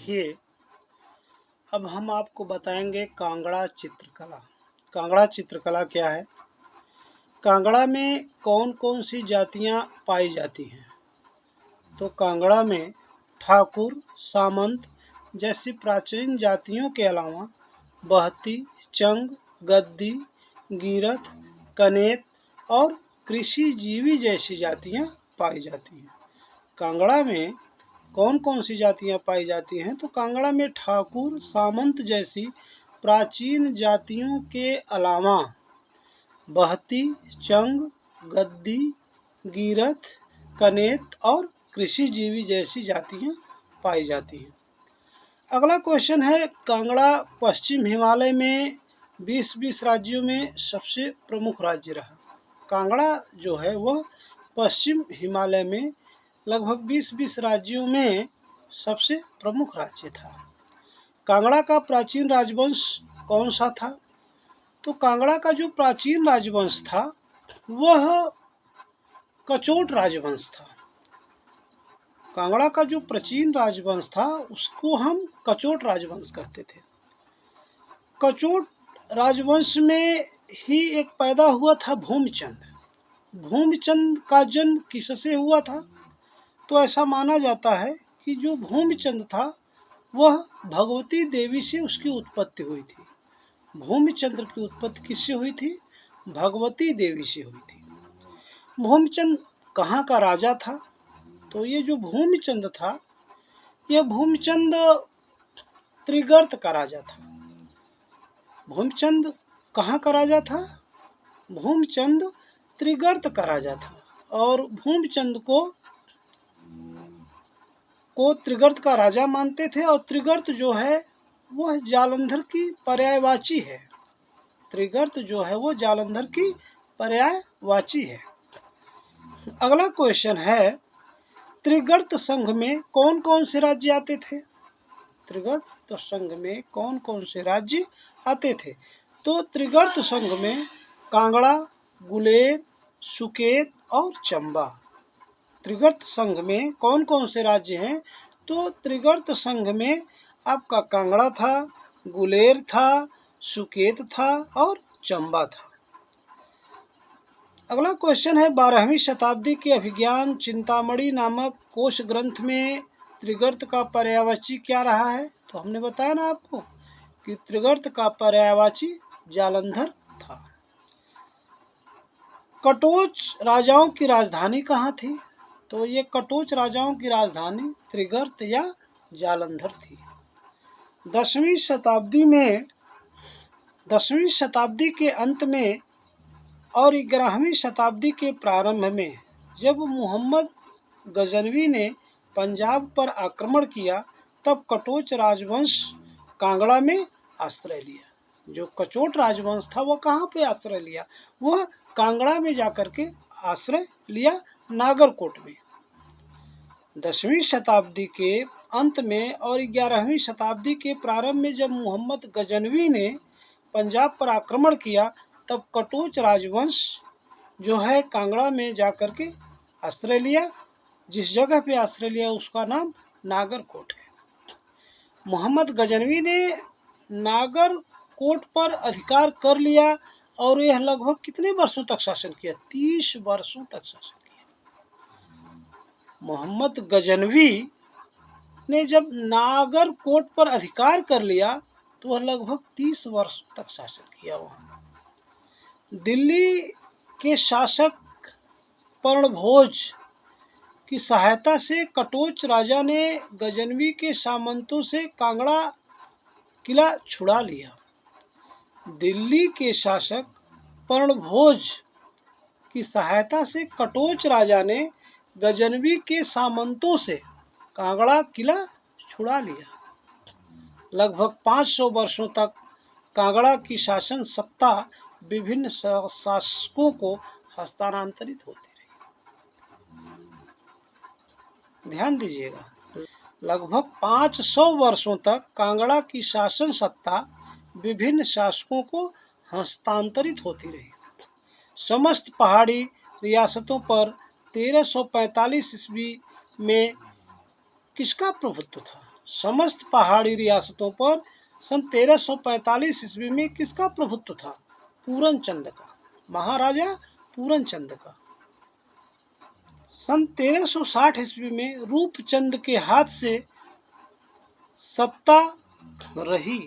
देखिए, अब हम आपको बताएंगे कांगड़ा चित्रकला। कांगड़ा चित्रकला क्या है? कांगड़ा में कौन कौन सी जातियां पाई जाती हैं? तो कांगड़ा में ठाकुर, सामंत जैसी प्राचीन जातियों के अलावा बहती, चंग, गद्दी, गीरथ, कनेत और कृषिजीवी जैसी जातियां पाई जाती हैं। कांगड़ा में कौन कौन सी जातियां पाई जाती हैं? तो कांगड़ा में ठाकुर, सामंत जैसी प्राचीन जातियों के अलावा बहती, चंग, गद्दी, गीरथ, कनेत और कृषिजीवी जैसी जातियां पाई जाती हैं। अगला क्वेश्चन है, कांगड़ा पश्चिम हिमालय में 20 राज्यों में सबसे प्रमुख राज्य रहा। कांगड़ा जो है वह पश्चिम हिमालय में लगभग 20 राज्यों में सबसे प्रमुख राज्य था। कांगड़ा का प्राचीन राजवंश कौन सा था? तो कांगड़ा का जो प्राचीन राजवंश था वह कचोट राजवंश था। कांगड़ा का जो प्राचीन राजवंश था उसको हम कचोट राजवंश कहते थे। कचोट राजवंश में ही एक पैदा हुआ था भूमिचंद। भूमिचंद का जन्म किससे हुआ था? तो ऐसा माना जाता है कि जो भूमिचंद था वह भगवती देवी से उसकी उत्पत्ति हुई थी। भूमिचंद्र की उत्पत्ति किससे हुई थी? भगवती देवी से हुई थी। भूमिचंद कहाँ का राजा था? तो ये जो भूमिचंद था यह भूमिचंद त्रिगर्त का राजा था। भूमिचंद कहाँ का राजा था? भूमिचंद त्रिगर्त का राजा था और भूमिचंद को त्रिगर्त का राजा मानते थे और त्रिगर्त जो है वह जालंधर की पर्यायवाची है। त्रिगर्त जो है वो जालंधर की पर्यायवाची है। अगला क्वेश्चन है, त्रिगर्त संघ में कौन कौन से राज्य आते थे? त्रिगर्त संघ में कौन कौन से राज्य आते थे? तो त्रिगर्त संघ में कांगड़ा, गुलेर, सुकेत और चंबा। त्रिगर्त संघ में कौन कौन से राज्य हैं? तो त्रिगर्त संघ में आपका कांगड़ा था, गुलेर था, सुकेत था और चंबा था। अगला क्वेश्चन है, 12वीं शताब्दी के अभिज्ञान चिंतामणि नामक कोश ग्रंथ में त्रिगर्त का पर्यायवाची क्या रहा है? तो हमने बताया ना आपको कि त्रिगर्त का पर्यायवाची जालंधर था। कटोच राजाओं की राजधानी कहाँ थी? तो ये कटोच राजाओं की राजधानी त्रिगर्त या जालंधर थी। 10वीं शताब्दी के अंत में और 11वीं शताब्दी के प्रारंभ में जब मोहम्मद गजनवी ने पंजाब पर आक्रमण किया तब कटोच राजवंश कांगड़ा में आश्रय लिया। जो कचोट राजवंश था वह कहाँ पे आश्रय लिया? वह कांगड़ा में जाकर के आश्रय लिया, नागरकोट में। 10वीं शताब्दी के अंत में और 11वीं शताब्दी के प्रारंभ में जब मोहम्मद गजनवी ने पंजाब पर आक्रमण किया तब कटोच राजवंश जो है कांगड़ा में जाकर के आश्रय लिया। जिस जगह पे आश्रय लिया उसका नाम नागरकोट है। मोहम्मद गजनवी ने नागरकोट पर अधिकार कर लिया और यह लगभग कितने वर्षों तक शासन किया? 30 वर्षों तक शासन किया। मोहम्मद गजनवी ने जब नागरकोट पर अधिकार कर लिया तो वह लगभग 30 वर्षों तक शासन किया। वहाँ दिल्ली के शासक पर्णभोज की सहायता से कटोच राजा ने गजनवी के सामंतों से कांगड़ा किला छुड़ा लिया। दिल्ली के शासक पर्णभोज की सहायता से कटोच राजा ने गजनवी के सामंतों से कांगड़ा किला छुड़ा लिया। लगभग 500 वर्षों तक कांगड़ा की शासन सत्ता विभिन्न शासकों को हस्तांतरित होती रही। ध्यान दीजिएगा, लगभग 500 वर्षों तक कांगड़ा की शासन सत्ता विभिन्न शासकों को हस्तांतरित होती रही। समस्त पहाड़ी रियासतों पर 1345 ईस्वी में किसका प्रभुत्व था? समस्त पहाड़ी रियासतों पर सन 1345 ईस्वी में किसका प्रभुत्व था? पूरन चंद का, महाराजा पूरन चंद का। सन 1360 ईस्वी में रूपचंद के हाथ से सत्ता रही।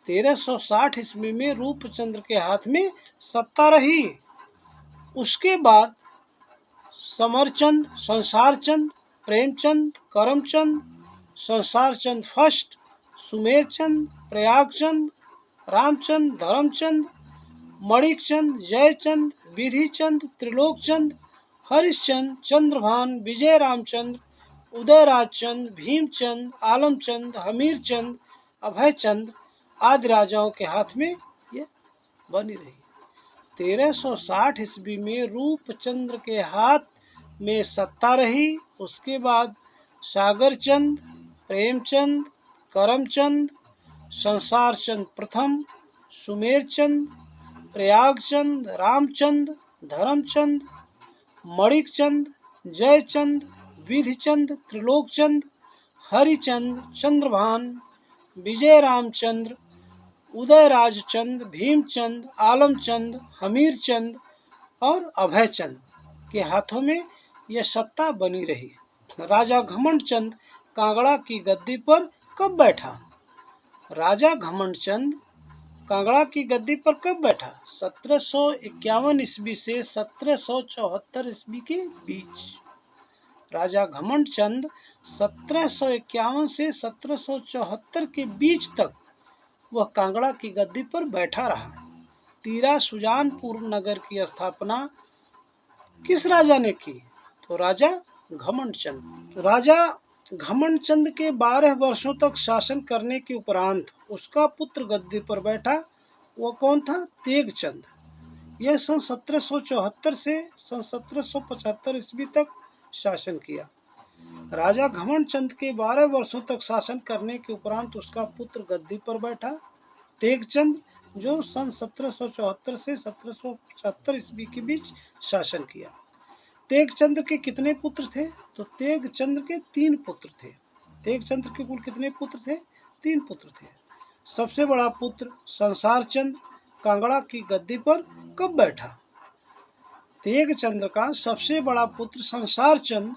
1360 ईस्वी में रूपचंद्र के हाथ में सत्ता रही। उसके बाद समरचंद, संसारचंद, प्रेमचंद, करमचंद, संसारचंद फर्स्ट, सुमेरचंद, प्रयागचंद, रामचंद, धर्मचंद, मणिकचंद, जयचंद, विधिचंद, त्रिलोकचंद, हरिश्चंद, चंद्रभान, विजय रामचंद्र, उदयराजचंद, भीमचंद, आलमचंद, हमीरचंद, अभयचंद आदि राजाओं के हाथ में ये बनी रही। 1360 ईस्वी में रूपचंद्र के हाथ में सत्ता रही। उसके बाद सागरचंद, प्रेमचंद, करमचंद, संसारचंद प्रथम, सुमेरचंद, प्रयागचंद, रामचंद, धर्मचंद, मणिकचंद, जयचंद, विधिचंद, त्रिलोकचंद, हरिचंद, चंद्रभान, विजय रामचंद्र, उदयराजचंद, भीमचंद, आलमचंद, हमीरचंद और अभयचंद के हाथों में यह सत्ता बनी रही। राजा घमंडचंद कांगड़ा की गद्दी पर कब बैठा? राजा घमंडचंद कांगड़ा की गद्दी पर कब बैठा? 1751 ईस्वी से 1774 ईस्वी के बीच। राजा घमंडचंद 1751 से 1774 के बीच तक वह कांगड़ा की गद्दी पर बैठा रहा। तीरा सुजानपुर नगर की स्थापना किस राजा ने की? तो राजा घमंडचंद। राजा घमंडचंद के 12 वर्षों तक शासन करने के उपरांत उसका पुत्र गद्दी पर बैठा। वह कौन था? तेगचंद। यह सन 1774 से सन 1775 ईस्वी तक शासन किया। राजा घमंडचंद के 12 वर्षों तक शासन करने के उपरांत उसका पुत्र गद्दी पर बैठा, तेगचंद, जो सन 1774 से 1775 ईस्वी के बीच शासन किया। तेगचंद के कितने पुत्र थे? तो तेगचंद के 3 पुत्र थे। तेगचंद के कुल कितने पुत्र थे? 3 पुत्र थे। सबसे बड़ा पुत्र संसारचंद कांगड़ा की गद्दी पर कब बैठा? तेगचंद का सबसे बड़ा पुत्र संसारचंद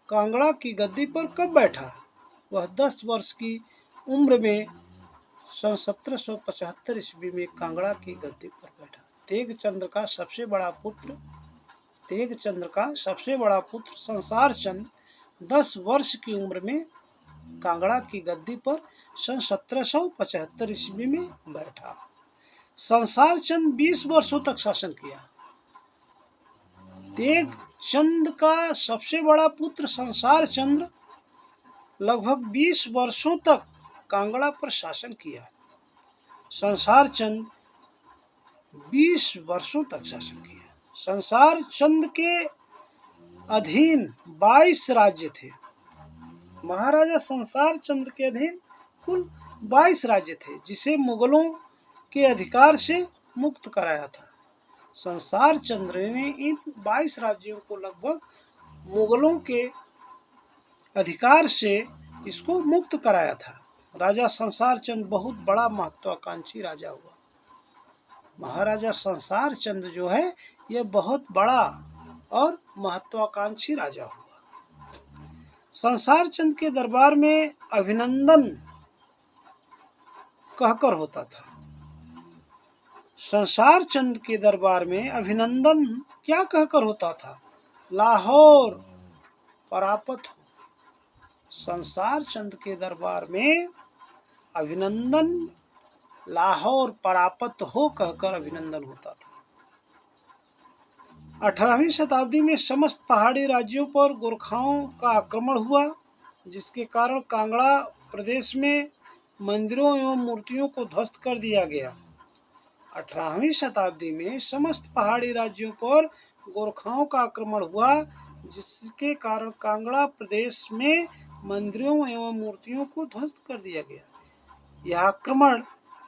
कांगड़ा की गद्दी पर कब बैठा? वह 10 वर्ष की उम्र में सन 1775 ईस्वी में कांगड़ा की गद्दी पर बैठा। तेगचंद का सबसे बड़ा पुत्र संसारचंद 10 वर्ष की उम्र में कांगड़ा की गद्दी पर सन 1775 ईस्वी में बैठा। संसारचंद 20 वर्षों तक शासन किया। तेगचंद का सबसे बड़ा पुत्र संसारचंद लगभग 20 वर्षों तक कांगड़ा पर शासन किया। संसारचंद 20 वर्षों तक शासन किया। संसारचंद के अधीन 22 राज्य थे। महाराजा संसारचंद के अधीन कुल 22 राज्य थे, जिसे मुगलों के अधिकार से मुक्त कराया था। संसारचंद ने इन 22 राज्यों को लगभग मुगलों के अधिकार से इसको मुक्त कराया था। राजा संसारचंद बहुत बड़ा महत्वाकांक्षी राजा हुआ। महाराजा संसारचंद जो है यह बहुत बड़ा और महत्वाकांक्षी राजा हुआ। संसारचंद के दरबार में अभिनंदन कहकर होता था। संसारचंद के दरबार में अभिनंदन क्या कहकर होता था? लाहौर परापत हो। संसारचंद के दरबार में अभिनंदन लाहौर परापत हो कहकर अभिनंदन होता था। 18वीं शताब्दी में समस्त पहाड़ी राज्यों पर गोरखाओं का आक्रमण हुआ, जिसके कारण कांगड़ा प्रदेश में मंदिरों एवं मूर्तियों को ध्वस्त कर दिया गया। 18वीं शताब्दी में समस्त पहाड़ी राज्यों पर गोरखाओं का आक्रमण हुआ, जिसके कारण कांगड़ा प्रदेश में मंदिरों एवं मूर्तियों को ध्वस्त कर दिया गया। यह आक्रमण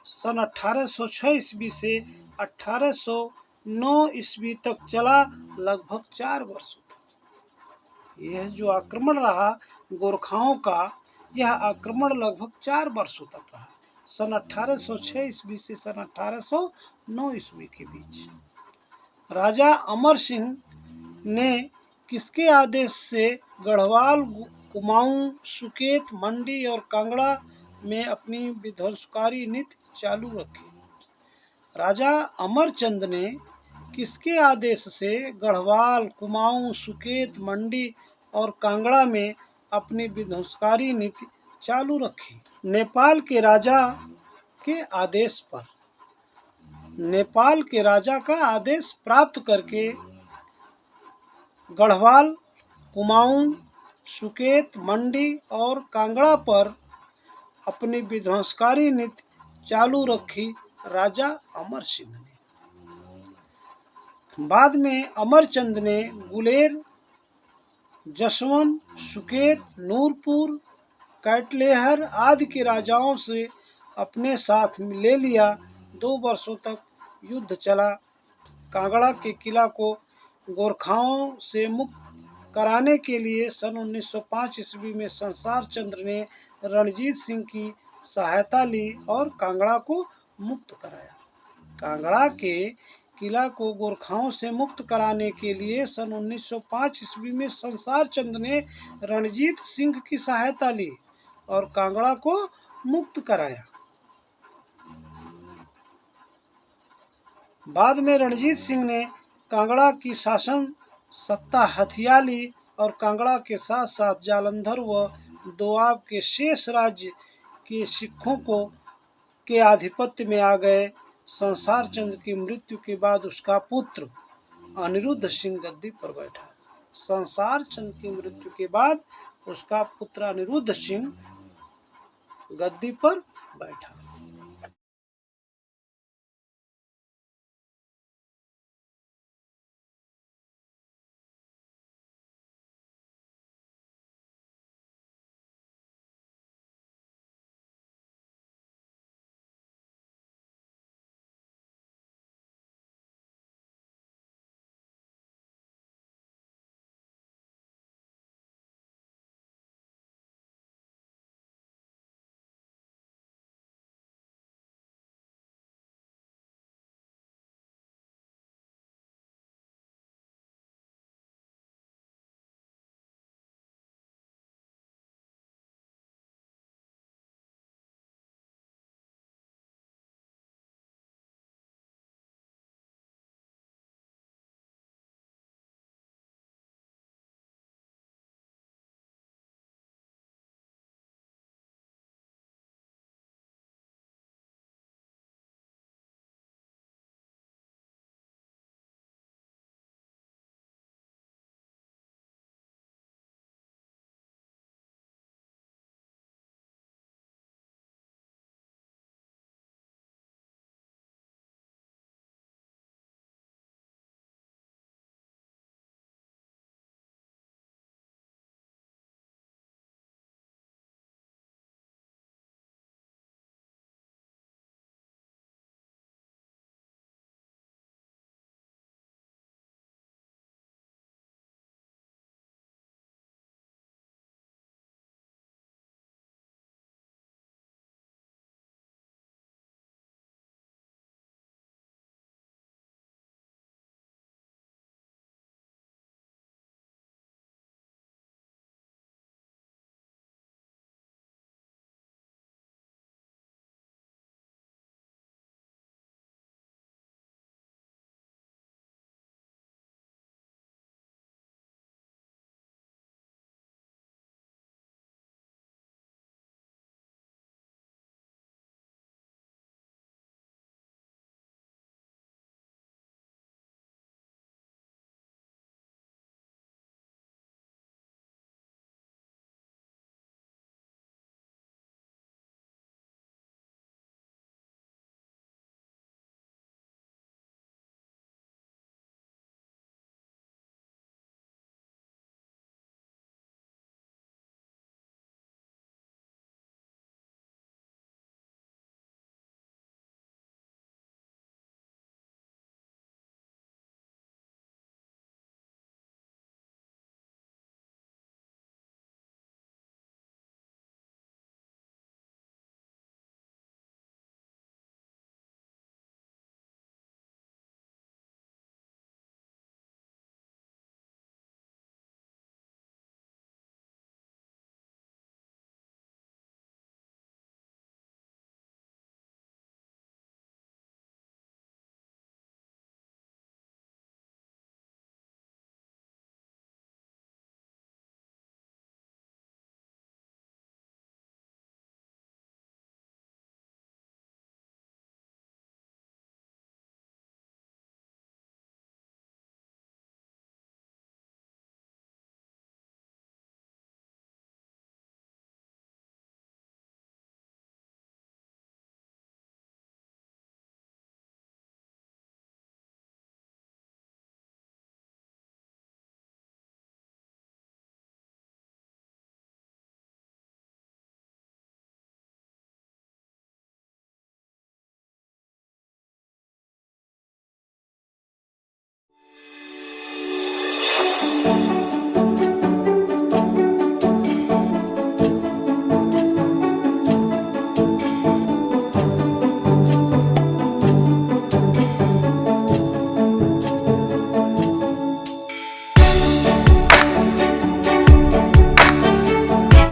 सन 1806 ईस्वी से 1809 ईस्वी तक चला, लगभग 4 वर्षों तक। यह जो आक्रमण रहा गोरखाओं का, यह आक्रमण लगभग 4 वर्षों तक रहा, सन 1806 ईस्वी से सन 1809 ईस्वी के बीच। राजा अमर सिंह ने किसके आदेश से गढ़वाल, कुमाऊं, सुकेत, मंडी और कांगड़ा में अपनी विध्वंसकारी नीति चालू रखी? राजा अमरचंद ने किसके आदेश से गढ़वाल, कुमाऊं, सुकेत, मंडी और कांगड़ा में अपनी विध्वंसकारी नीति चालू रखी? नेपाल के राजा के आदेश पर। नेपाल के राजा का आदेश प्राप्त करके गढ़वाल, कुमाऊं, सुकेत, मंडी और कांगड़ा पर अपनी विध्वंसकारी नीति चालू रखी राजा अमर सिंह ने। बाद में अमरचंद ने गुलेर, जसवंत, सुकेत, नूरपुर, कैटलेहर आदि के राजाओं से अपने साथ ले लिया। 2 वर्षों तक युद्ध चला। कांगड़ा के किला को गोरखाओं से मुक्त कराने के लिए सन 1905 ईस्वी में संसार चंद्र ने रणजीत सिंह की सहायता ली और कांगड़ा को मुक्त कराया। कांगड़ा के किला को गोरखाओं से मुक्त कराने के लिए सन 1905 ईस्वी में संसार चंद्र ने रणजीत सिंह की सहायता ली और कांगड़ा को मुक्त कराया। बाद में रणजीत सिंह ने कांगड़ा की शासन सत्ता हथिया ली और कांगड़ा के साथ साथ जालंधर व दोआब के शेष राज्य के सिखों के आधिपत्य में आ गए। संसार चंद्र की मृत्यु के बाद उसका पुत्र अनिरुद्ध सिंह गद्दी पर बैठा। संसार चंद्र की मृत्यु के बाद उसका पुत्र अनिरुद्ध सिंह गद्दी पर बैठा।